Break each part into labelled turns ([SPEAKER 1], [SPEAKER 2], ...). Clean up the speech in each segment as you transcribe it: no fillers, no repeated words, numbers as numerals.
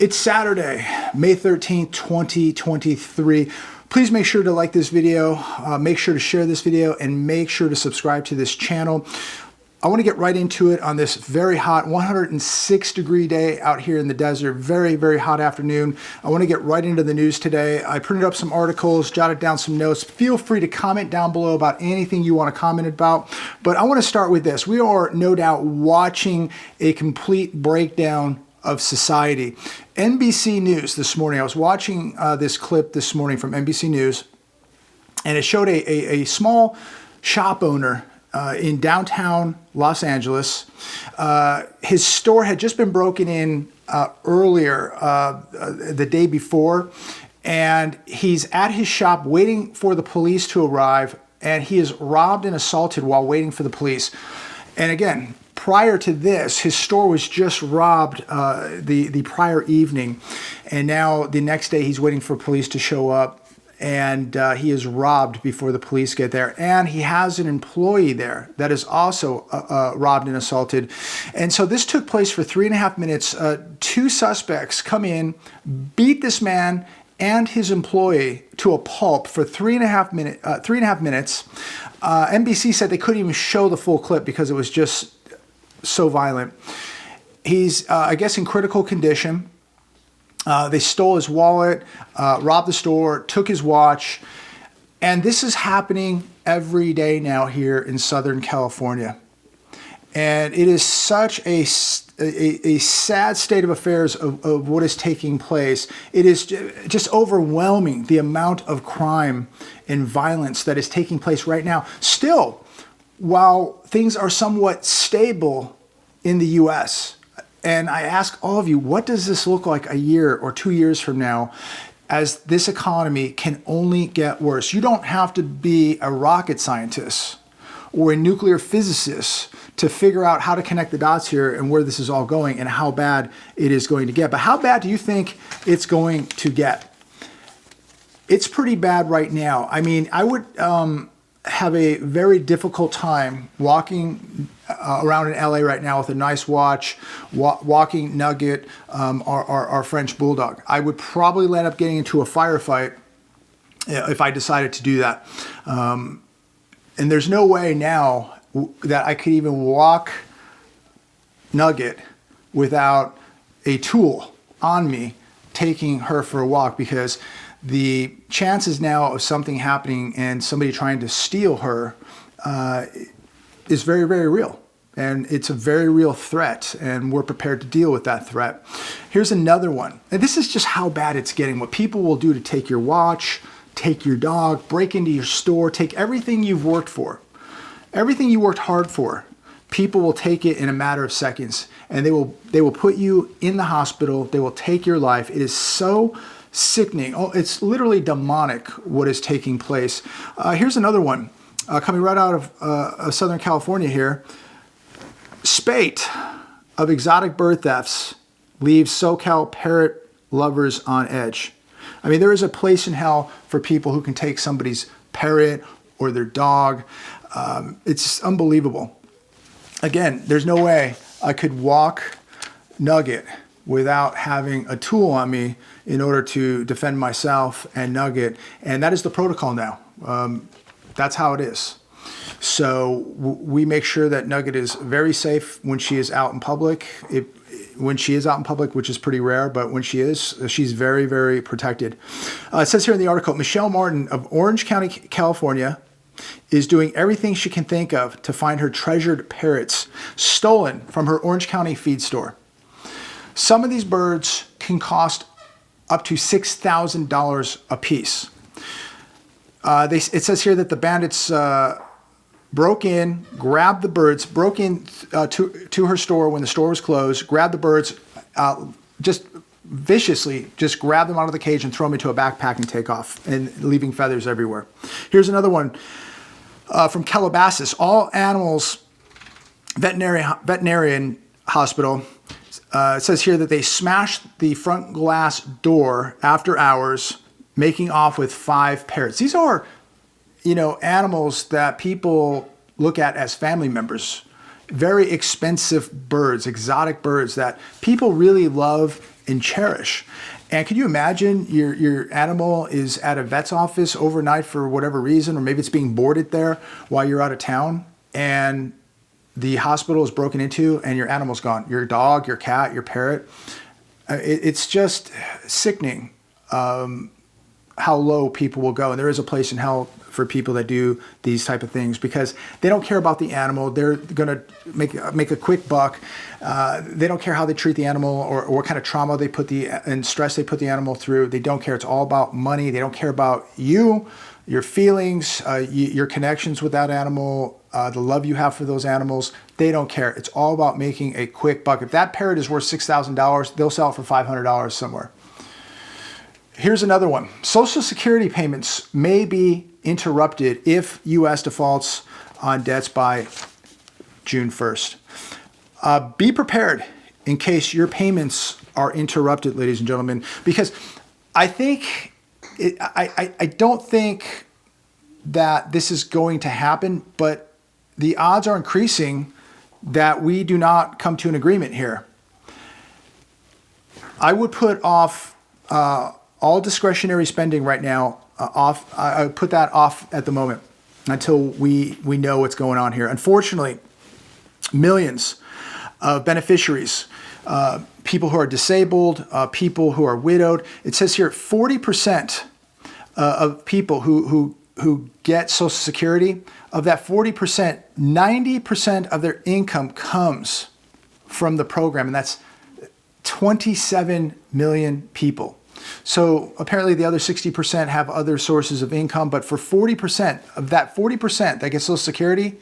[SPEAKER 1] It's Saturday, May 13th, 2023. Please make sure to like this video, make sure to share this video, and make sure to subscribe to this channel. I want to get right into it on this very hot 106-degree day out here in the desert. Very, very hot afternoon. I want to get right into the news today. I printed up some articles, jotted down some notes. Feel free to comment down below about anything you want to comment about. But I want to start with this. We are no doubt watching a complete breakdown of society. NBC News this morning, I was watching this clip this morning from NBC News, and it showed a small shop owner in downtown Los Angeles. His store had just been broken in earlier the day before, and he's at his shop waiting for the police to arrive, and he is robbed and assaulted while waiting for the police. And again, prior to this, his store was just robbed the prior evening, and now the next day he's waiting for police to show up, and he is robbed before the police get there. And he has an employee there that is also robbed and assaulted. And so this took place for 3.5 minutes. Two suspects come in, beat this man and his employee to a pulp for 3.5 minutes. NBC said they couldn't even show the full clip because it was just so violent. He's, I guess, in critical condition. They stole his wallet, robbed the store, took his watch, and this is happening every day now here in Southern California. And it is such a sad state of affairs of what is taking place. It is just overwhelming, the amount of crime and violence that is taking place right now. Still, while things are somewhat stable in the U.S., and I ask all of you, what does this look like a year or 2 years from now, as this economy can only get worse? You don't have to be a rocket scientist or a nuclear physicist to figure out how to connect the dots here and where this is all going and how bad it is going to get. But how bad do you think it's going to get? It's pretty bad right now. I mean, I would have a very difficult time walking around in LA right now with a nice watch, walking Nugget, our French Bulldog. I would probably end up getting into a firefight if I decided to do that. And there's no way now that I could even walk Nugget without a tool on me taking her for a walk, because the chances now of something happening and somebody trying to steal her is very, very real. And it's a very real threat, and we're prepared to deal with that threat. Here's another one. And this is just how bad it's getting. What people will do to take your watch, take your dog, break into your store, take everything you've worked for, everything you worked hard for. People will take it in a matter of seconds, and they will put you in the hospital. They will take your life. It is so sickening. Oh, it's literally demonic what is taking place. Here's another one coming right out of Southern California here. Spate of exotic bird thefts leaves SoCal parrot lovers on edge. I mean, there is a place in hell for people who can take somebody's parrot or their dog. It's unbelievable. Again, there's no way I could walk Nugget without having a tool on me in order to defend myself and Nugget. And that is the protocol now. That's how it is. So we make sure that Nugget is very safe when she is out in public. When she is out in public, which is pretty rare, but when she is, she's very, very protected. It says here in the article, Michelle Martin of Orange County, California, is doing everything she can think of to find her treasured parrots stolen from her Orange County feed store. Some of these birds can cost up to $6,000 a piece. It says here that the bandits broke in, grabbed the birds, broke in to her store when the store was closed, grabbed the birds, just viciously just grab them out of the cage and throw them into a backpack and take off, and leaving feathers everywhere. Here's another one from Calabasas. All Animals Veterinarian Hospital. It says here that they smashed the front glass door after hours, making off with 5 parrots. These are, animals that people look at as family members. Very expensive birds, exotic birds that people really love and cherish. And can you imagine your animal is at a vet's office overnight for whatever reason, or maybe it's being boarded there while you're out of town, and the hospital is broken into and your animal's gone. Your dog, your cat, your parrot. It's just sickening how low people will go. And there is a place in hell for people that do these type of things, because they don't care about the animal. They're going to make a quick buck. They don't care how they treat the animal or what kind of trauma they put and stress they put the animal through. They don't care. It's all about money. They don't care about you, your feelings, your connections with that animal, the love you have for those animals. They don't care. It's all about making a quick buck. If that parrot is worth $6,000, they'll sell it for $500 somewhere. Here's another one. Social Security payments may be interrupted if U.S. defaults on debts by June 1st. Be prepared in case your payments are interrupted, ladies and gentlemen, because I think, I don't think that this is going to happen, but the odds are increasing that we do not come to an agreement here. I would put off all discretionary spending right now I would put that off at the moment until we know what's going on here. Unfortunately, millions of beneficiaries, people who are disabled, people who are widowed. It says here 40% of people who get Social Security, of that 40%, 90% of their income comes from the program, and that's 27 million people. So apparently the other 60% have other sources of income, but for 40% of that 40% that get Social Security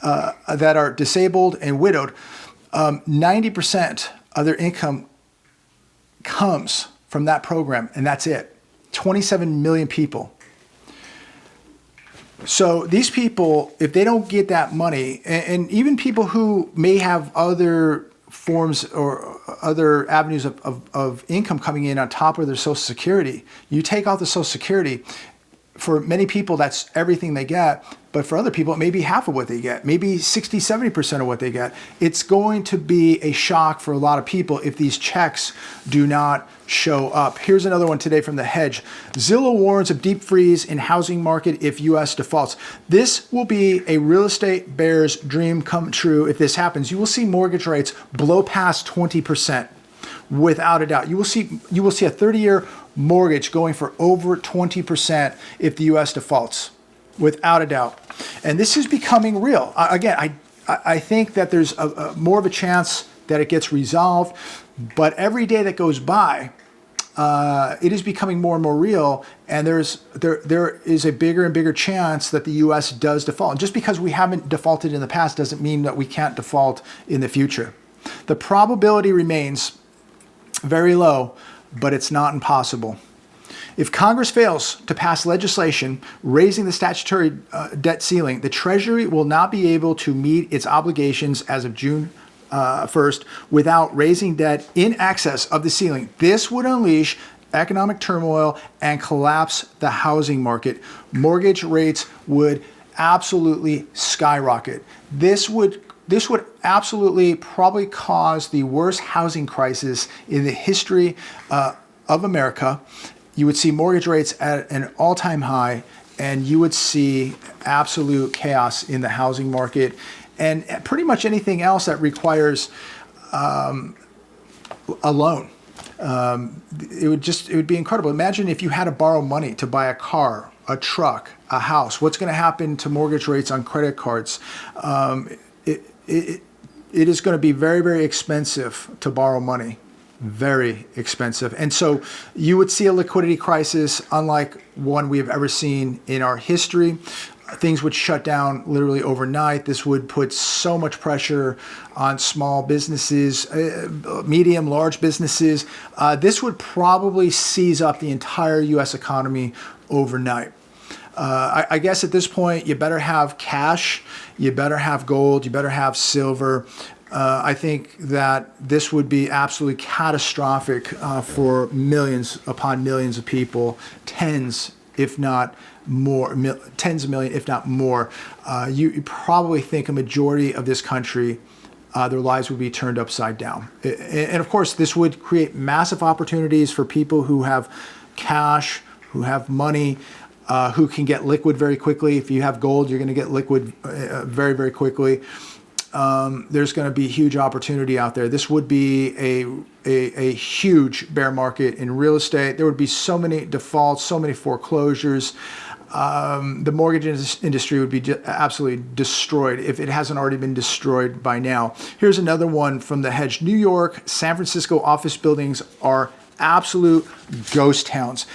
[SPEAKER 1] that are disabled and widowed, 90% of their income comes from that program, and that's it. 27 million people. So these people, if they don't get that money, and even people who may have other forms or other avenues of income coming in on top of their Social Security, you take out the Social Security, for many people that's everything they get, but for other people it may be half of what they get, maybe 60, 70% of what they get. It's going to be a shock for a lot of people if these checks do not show up. Here's another one today from The Hedge. Zillow warns of deep freeze in housing market if U.S. defaults. This will be a real estate bear's dream come true if this happens. You will see mortgage rates blow past 20%. Without a doubt. You will see a 30-year mortgage going for over 20% if the U.S. defaults, without a doubt. And this is becoming real. Again, I think that there's more of a chance that it gets resolved, but every day that goes by, it is becoming more and more real, and there is a bigger and bigger chance that the U.S. does default. And just because we haven't defaulted in the past doesn't mean that we can't default in the future. The probability remains very low, but it's not impossible. If Congress fails to pass legislation raising the statutory debt ceiling, the Treasury will not be able to meet its obligations as of June 1st without raising debt in excess of the ceiling. This would unleash economic turmoil and collapse the housing market. Mortgage rates would absolutely skyrocket. This would absolutely probably cause the worst housing crisis in the history of America. You would see mortgage rates at an all-time high, and you would see absolute chaos in the housing market, and pretty much anything else that requires a loan. It would be incredible. Imagine if you had to borrow money to buy a car, a truck, a house. What's going to happen to mortgage rates on credit cards? It is going to be very, very expensive to borrow money. Very expensive. And so you would see a liquidity crisis unlike one we have ever seen in our history. Things would shut down literally overnight. This would put so much pressure on small businesses, medium, large businesses. This would probably seize up the entire U.S. economy overnight. I guess at this point, you better have cash, you better have gold, you better have silver. I think that this would be absolutely catastrophic for millions upon millions of people, tens, if not more, tens of millions, if not more. You probably think a majority of this country their lives would be turned upside down. And of course, this would create massive opportunities for people who have cash, who have money, who can get liquid very quickly. If you have gold, you're going to get liquid very, very quickly. There's going to be huge opportunity out there. This would be a huge bear market in real estate. There would be so many defaults, so many foreclosures. The mortgage industry would be absolutely destroyed if it hasn't already been destroyed by now. Here's another one from the hedge. New York, San Francisco office buildings are absolute ghost towns.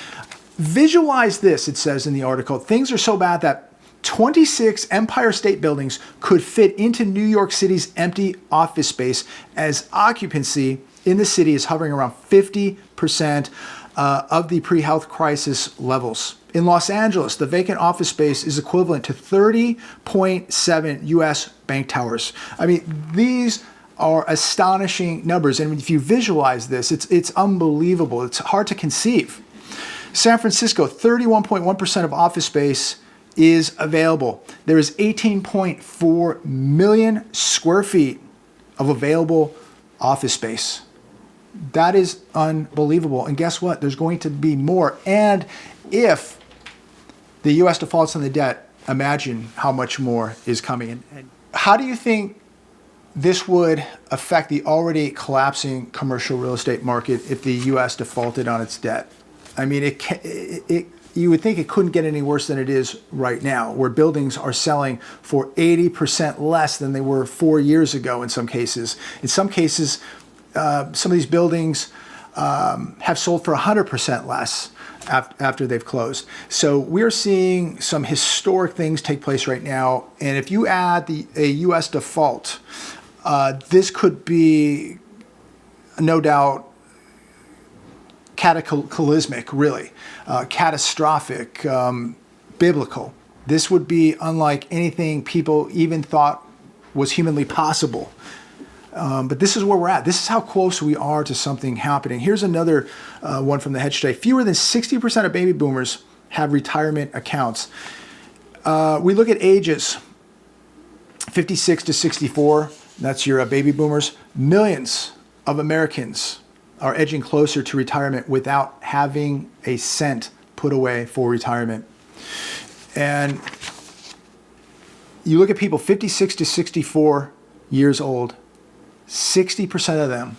[SPEAKER 1] Visualize this, it says in the article. Things are so bad that 26 Empire State Buildings could fit into New York City's empty office space, as occupancy in the city is hovering around 50% of the pre-health crisis levels. In Los Angeles, the vacant office space is equivalent to 30.7 U.S. bank towers. I mean, these are astonishing numbers. And if you visualize this, it's unbelievable. It's hard to conceive. San Francisco, 31.1% of office space is available. There is 18.4 million square feet of available office space. That is unbelievable. And guess what? There's going to be more. And if the U.S. defaults on the debt, imagine how much more is coming in. How do you think this would affect the already collapsing commercial real estate market if the U.S. defaulted on its debt? I mean, you would think it couldn't get any worse than it is right now, where buildings are selling for 80% less than they were 4 years ago in some cases. In some cases, some of these buildings have sold for 100% less after they've closed. So we're seeing some historic things take place right now. And if you add a U.S. default, this could be, no doubt, cataclysmic, really, catastrophic, biblical. This would be unlike anything people even thought was humanly possible. But this is where we're at. This is how close we are to something happening. Here's another one from the hedge today. Fewer than 60% of baby boomers have retirement accounts. We look at ages, 56 to 64. That's your baby boomers. Millions of Americans are edging closer to retirement without having a cent put away for retirement. And you look at people 56 to 64 years old, 60% of them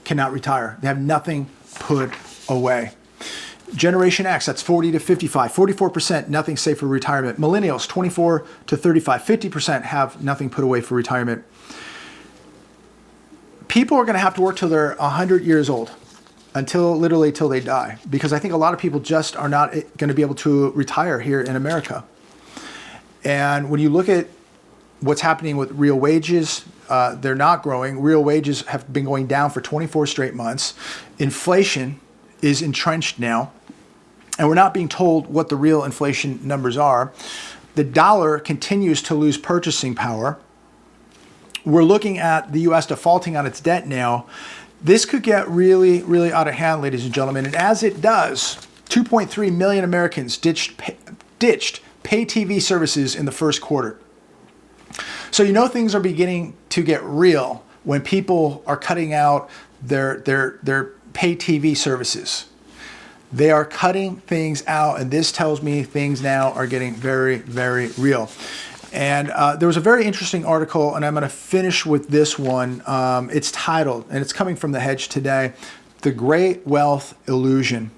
[SPEAKER 1] cannot retire. They have nothing put away. Generation X, that's 40 to 55, 44% nothing safe for retirement. Millennials, 24 to 35, 50% have nothing put away for retirement. People are going to have to work till they're 100 years old, literally till they die, because I think a lot of people just are not going to be able to retire here in America. And when you look at what's happening with real wages, they're not growing. Real wages have been going down for 24 straight months. Inflation is entrenched now, and we're not being told what the real inflation numbers are. The dollar continues to lose purchasing power. We're looking at the U.S. defaulting on its debt now. This could get really, really out of hand, ladies and gentlemen. And as it does, 2.3 million Americans ditched pay TV services in the first quarter. So you know things are beginning to get real when people are cutting out their pay TV services. They are cutting things out, and this tells me things now are getting very, very real. And there was a very interesting article, and I'm going to finish with this one. It's titled, and it's coming from the hedge today, The Great Wealth Illusion.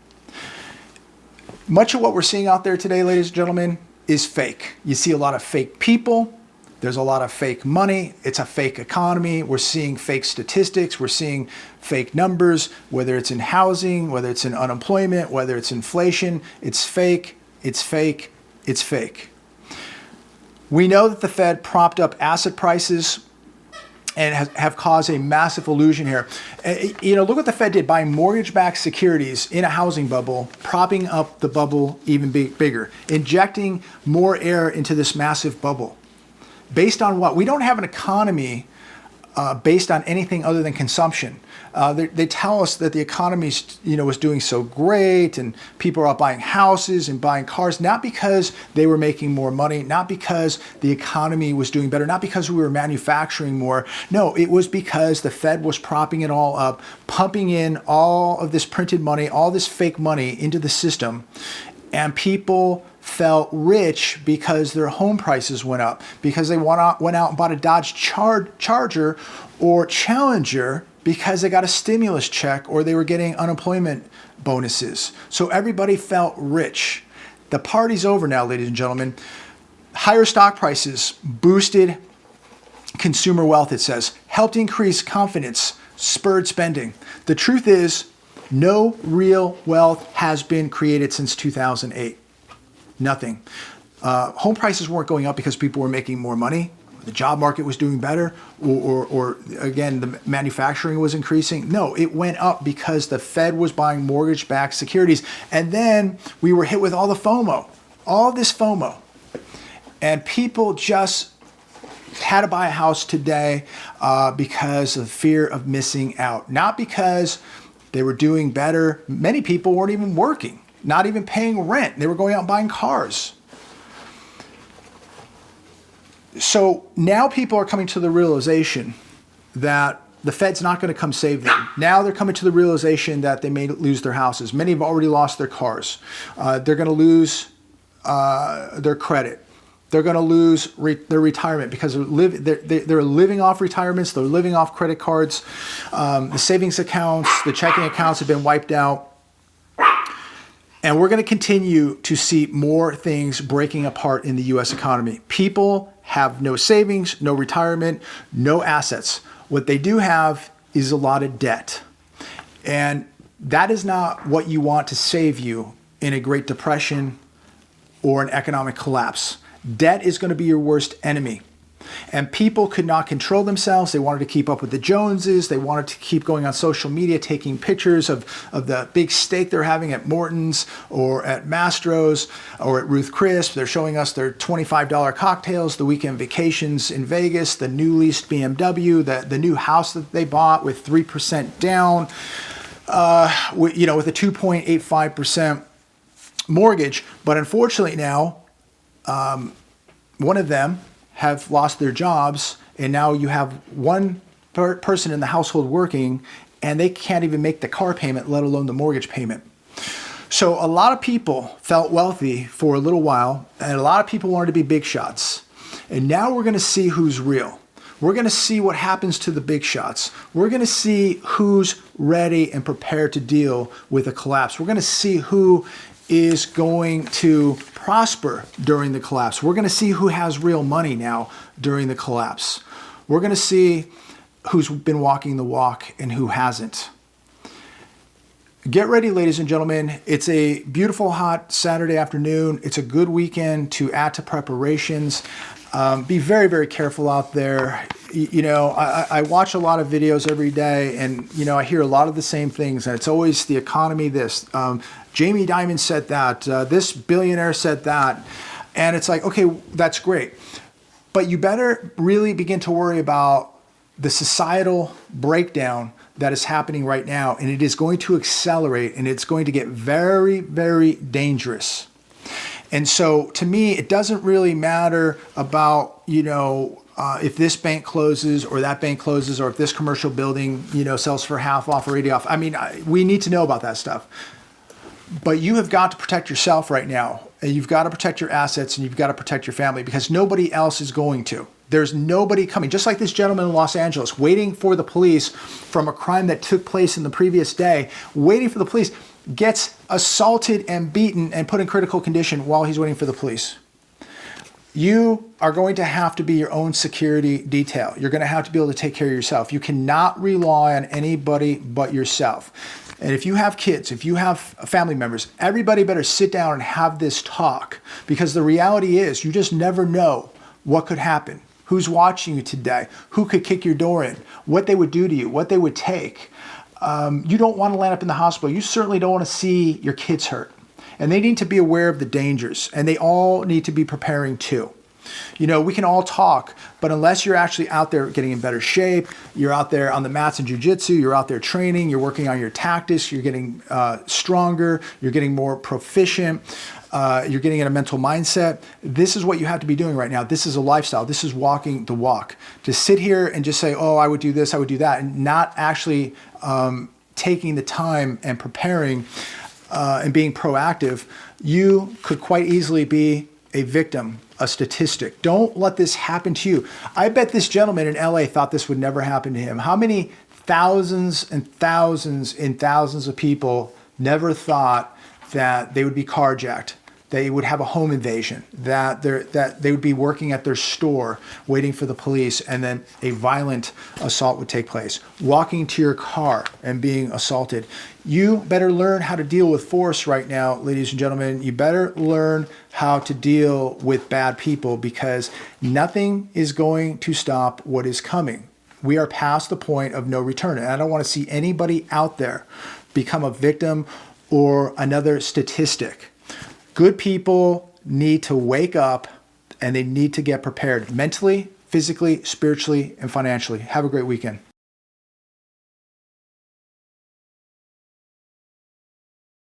[SPEAKER 1] Much of what we're seeing out there today, ladies and gentlemen, is fake. You see a lot of fake people. There's a lot of fake money. It's a fake economy. We're seeing fake statistics. We're seeing fake numbers, whether it's in housing, whether it's in unemployment, whether it's inflation. It's fake. It's fake. It's fake. We know that the Fed propped up asset prices and have caused a massive illusion here. Look what the Fed did, buying mortgage-backed securities in a housing bubble, propping up the bubble even bigger, injecting more air into this massive bubble. Based on what? We don't have an economy based on anything other than consumption. They tell us that the economy, was doing so great and people are out buying houses and buying cars, not because they were making more money, not because the economy was doing better, not because we were manufacturing more. No, it was because the Fed was propping it all up, pumping in all of this printed money, all this fake money into the system, and people felt rich because their home prices went up, because they went out and bought a Dodge Charger or Challenger because they got a stimulus check or they were getting unemployment bonuses. So everybody felt rich. The party's over now, ladies and gentlemen. Higher stock prices boosted consumer wealth, it says, helped increase confidence, spurred spending. The truth is, no real wealth has been created since 2008. Nothing. Home prices weren't going up because people were making more money. The job market was doing better, or again, the manufacturing was increasing. No, it went up because the Fed was buying mortgage-backed securities. And then we were hit with all the FOMO, all this FOMO. And people just had to buy a house today because of fear of missing out. Not because they were doing better. Many people weren't even working, not even paying rent. They were going out and buying cars. So now people are coming to the realization that the Fed's not going to come save them. Now they're coming to the realization that they may lose their houses. Many have already lost their cars. They're going to lose their credit. They're going to lose their retirement because they're living off retirements. They're living off credit cards. The savings accounts, the checking accounts have been wiped out. And we're going to continue to see more things breaking apart in the U.S. economy. People have no savings, no retirement, no assets. What they do have is a lot of debt. And that is not what you want to save you in a Great Depression or an economic collapse. Debt is going to be your worst enemy. And people could not control themselves. They wanted to keep up with the Joneses. They wanted to keep going on social media, taking pictures of the big steak they're having at Morton's or at Mastro's or at Ruth Chris. They're showing us their $25 cocktails, the weekend vacations in Vegas, the new leased BMW, the new house that they bought with 3% down, with a 2.85% mortgage. But unfortunately now, one of them have lost their jobs, and now you have one person in the household working, and they can't even make the car payment, let alone the mortgage payment. So a lot of people felt wealthy for a little while, and a lot of people wanted to be big shots. And now we're going to see who's real. We're going to see what happens to the big shots. We're going to see who's ready and prepared to deal with a collapse. We're going to see who is going to prosper during the collapse. We're going to see who has real money now during the collapse. We're going to see who's been walking the walk and who hasn't. Get ready, ladies and gentlemen. It's a beautiful, hot Saturday afternoon. It's a good weekend to add to preparations. Be very, very careful out there. I watch a lot of videos every day, and, I hear a lot of the same things, and it's always the economy, this. Jamie Dimon said that, this billionaire said that, and it's like, okay, that's great. But you better really begin to worry about the societal breakdown that is happening right now, and it is going to accelerate, and it's going to get very, very dangerous. And so to me, it doesn't really matter about, if this bank closes or that bank closes, or if this commercial building, sells for half off or 80 off. I mean, we need to know about that stuff. But you have got to protect yourself right now. And you've got to protect your assets, and you've got to protect your family, because nobody else is going to. There's nobody coming. Just like this gentleman in Los Angeles, waiting for the police from a crime that took place in the previous day, waiting for the police, gets assaulted and beaten and put in critical condition while he's waiting for the police. You are going to have to be your own security detail. You're going to have to be able to take care of yourself. You cannot rely on anybody but yourself. And if you have kids, if you have family members, everybody better sit down and have this talk, because the reality is you just never know what could happen. Who's watching you today? Who could kick your door in? What they would do to you? What they would take? You don't want to land up in the hospital. You certainly don't want to see your kids hurt. And they need to be aware of the dangers, and they all need to be preparing too. You know, we can all talk, but unless you're actually out there getting in better shape, you're out there on the mats in jiu-jitsu, you're out there training, you're working on your tactics, you're getting stronger, you're getting more proficient, you're getting in a mental mindset. This is what you have to be doing right now. This is a lifestyle. This is walking the walk. To sit here and just say, oh, I would do this, I would do that, and not actually taking the time and preparing and being proactive, you could quite easily be a victim, a statistic. Don't let this happen to you. I bet this gentleman in LA thought this would never happen to him. How many thousands and thousands and thousands of people never thought that they would be carjacked, they would have a home invasion, that they would be working at their store waiting for the police, and then a violent assault would take place, walking to your car and being assaulted. You better learn how to deal with force right now, ladies and gentlemen. You better learn how to deal with bad people, because nothing is going to stop what is coming. We are past the point of no return, and I don't want to see anybody out there become a victim or another statistic. Good people need to wake up, and they need to get prepared mentally, physically, spiritually, and financially. Have a great weekend.